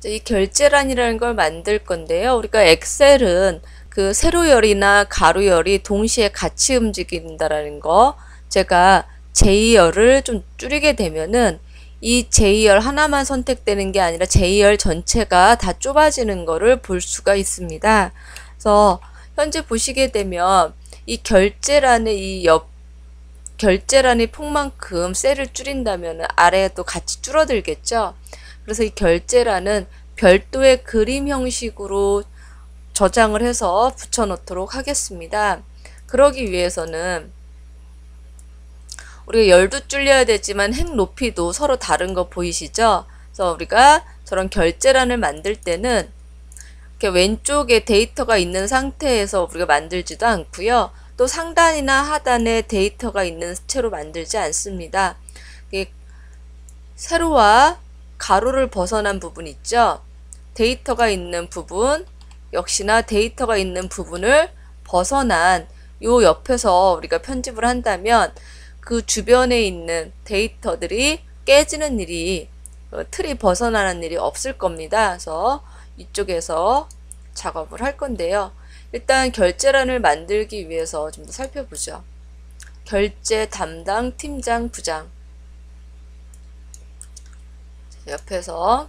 이 결제란이라는 걸 만들 건데요. 우리가 엑셀은 그 세로열이나 가로열이 동시에 같이 움직인다라는 거, 제가 J열을 좀 줄이게 되면은 이 J열 하나만 선택되는 게 아니라 J열 전체가 다 좁아지는 거를 볼 수가 있습니다. 그래서 현재 보시게 되면 이 결제란의 결제란의 폭만큼 셀을 줄인다면 아래도 같이 줄어들겠죠. 그래서 이 결제란은 별도의 그림 형식으로 저장을 해서 붙여 놓도록 하겠습니다. 그러기 위해서는 우리가 열도 줄여야 되지만 행 높이도 서로 다른 거 보이시죠? 그래서 우리가 저런 결제란을 만들 때는 이렇게 왼쪽에 데이터가 있는 상태에서 우리가 만들지도 않고요. 또 상단이나 하단에 데이터가 있는 채로 만들지 않습니다. 세로와 가로를 벗어난 부분 있죠? 데이터가 있는 부분, 역시나 데이터가 있는 부분을 벗어난 요 옆에서 우리가 편집을 한다면 그 주변에 있는 데이터들이 깨지는 일이, 틀이 벗어나는 일이 없을 겁니다. 그래서 이쪽에서 작업을 할 건데요. 일단 결제란을 만들기 위해서 좀 더 살펴보죠. 결제 담당 팀장 부장, 옆에서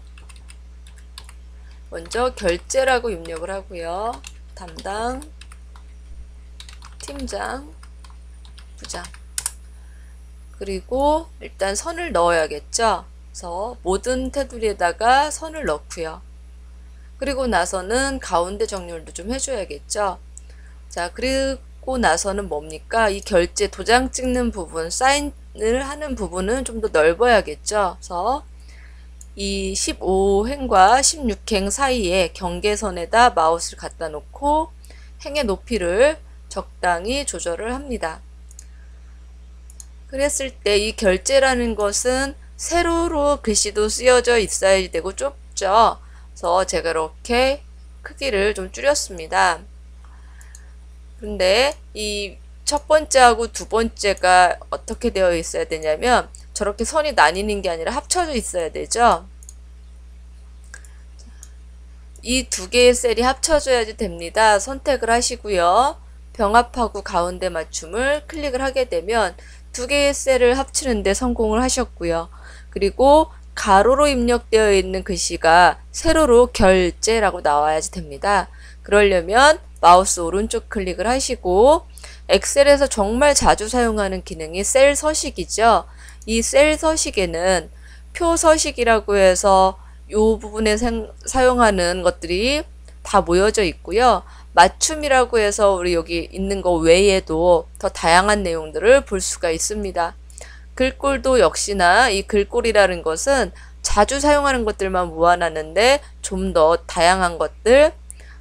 먼저 결제라고 입력을 하고요. 담당 팀장 부장, 그리고 일단 선을 넣어야겠죠. 그래서 모든 테두리에다가 선을 넣고요. 그리고 나서는 가운데 정렬도 좀 해줘야겠죠. 자, 그리고 나서는 뭡니까? 이 결제 도장 찍는 부분, 사인을 하는 부분은 좀 더 넓어야겠죠. 그래서 이 15행과 16행 사이에 경계선에다 마우스를 갖다 놓고 행의 높이를 적당히 조절을 합니다. 그랬을 때 이 결제라는 것은 세로로 글씨도 쓰여져 있어야 되고 좁죠. 그래서 제가 이렇게 크기를 좀 줄였습니다. 근데 이 첫 번째하고 두 번째가 어떻게 되어 있어야 되냐면 저렇게 선이 나뉘는 게 아니라 합쳐져 있어야 되죠. 이 두 개의 셀이 합쳐져야지 됩니다. 선택을 하시고요. 병합하고 가운데 맞춤을 클릭을 하게 되면 두 개의 셀을 합치는데 성공을 하셨고요. 그리고 가로로 입력되어 있는 글씨가 세로로 결제라고 나와야지 됩니다. 그러려면 마우스 오른쪽 클릭을 하시고 엑셀에서 정말 자주 사용하는 기능이 셀 서식이죠. 이 셀 서식에는 표 서식이라고 해서 이 부분에 사용하는 것들이 다 모여져 있고요. 맞춤이라고 해서 우리 여기 있는 거 외에도 더 다양한 내용들을 볼 수가 있습니다. 글꼴도 역시나 이 글꼴이라는 것은 자주 사용하는 것들만 모아놨는데 좀 더 다양한 것들,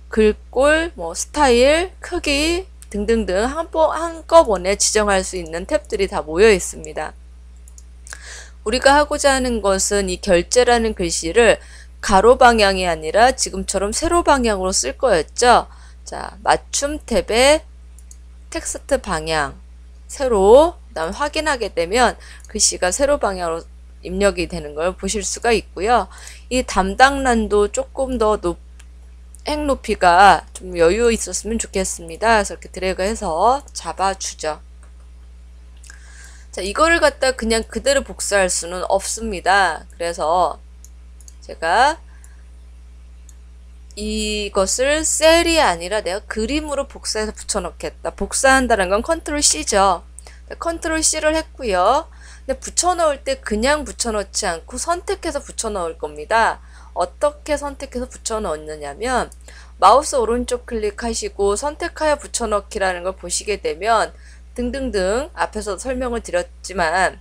글꼴, 스타일, 크기 등등등 한꺼번에 지정할 수 있는 탭들이 다 모여 있습니다. 우리가 하고자 하는 것은 이 결제라는 글씨를 가로 방향이 아니라 지금처럼 세로 방향으로 쓸 거였죠. 자, 맞춤 탭에 텍스트 방향, 세로, 그다음 확인하게 되면 글씨가 세로 방향으로 입력이 되는 걸 보실 수가 있고요. 이 담당란도 조금 더 행 높이가 좀 여유 있었으면 좋겠습니다. 그래서 이렇게 드래그해서 잡아주죠. 자, 이거를 갖다 그냥 그대로 복사할 수는 없습니다. 그래서 제가 이것을 셀이 아니라 내가 그림으로 복사해서 붙여넣겠다. 복사한다는 건 컨트롤 C죠. 컨트롤 C를 했고요. 근데 붙여넣을 때 그냥 붙여넣지 않고 선택해서 붙여넣을 겁니다. 어떻게 선택해서 붙여넣느냐면 마우스 오른쪽 클릭하시고 선택하여 붙여넣기라는 걸 보시게 되면 등등등 앞에서 설명을 드렸지만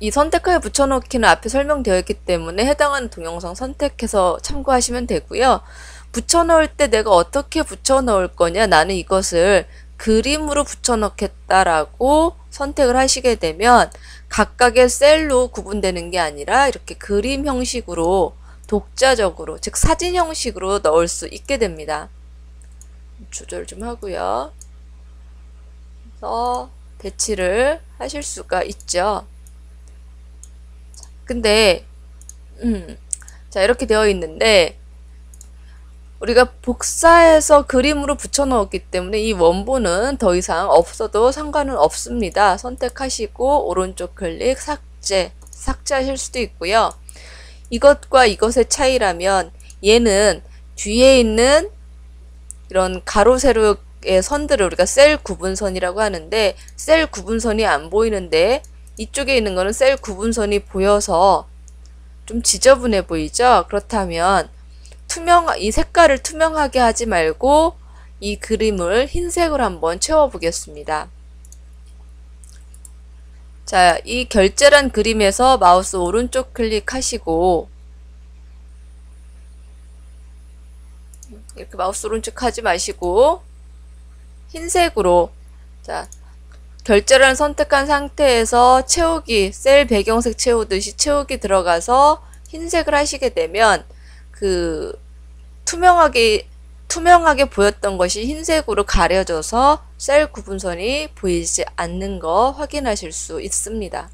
이 선택하여 붙여넣기는 앞에 설명되어 있기 때문에 해당하는 동영상 선택해서 참고하시면 되고요. 붙여넣을 때 내가 어떻게 붙여넣을 거냐, 나는 이것을 그림으로 붙여넣겠다라고 선택을 하시게 되면 각각의 셀로 구분되는 게 아니라 이렇게 그림 형식으로 독자적으로, 즉 사진 형식으로 넣을 수 있게 됩니다. 조절 좀 하고요. 그래서 배치를 하실 수가 있죠. 근데 자, 이렇게 되어 있는데 우리가 복사해서 그림으로 붙여 넣었기 때문에 이 원본은 더 이상 없어도 상관은 없습니다. 선택하시고 오른쪽 클릭 삭제하실 수도 있고요. 이것과 이것의 차이라면 얘는 뒤에 있는 이런 가로 세로의 선들을 우리가 셀 구분선이라고 하는데 셀 구분선이 안 보이는데 이쪽에 있는 거는 셀 구분선이 보여서 좀 지저분해 보이죠? 그렇다면 이 색깔을 투명하게 하지 말고 이 그림을 흰색으로 한번 채워 보겠습니다. 자, 이 결제란 그림에서 마우스 오른쪽 클릭하시고 이렇게 마우스 오른쪽 하지 마시고 흰색으로, 자, 결제란 선택한 상태에서 채우기, 셀 배경색 채우듯이 채우기 들어가서 흰색을 하시게 되면 그 투명하게 보였던 것이 흰색으로 가려져서 셀 구분선이 보이지 않는 거 확인하실 수 있습니다.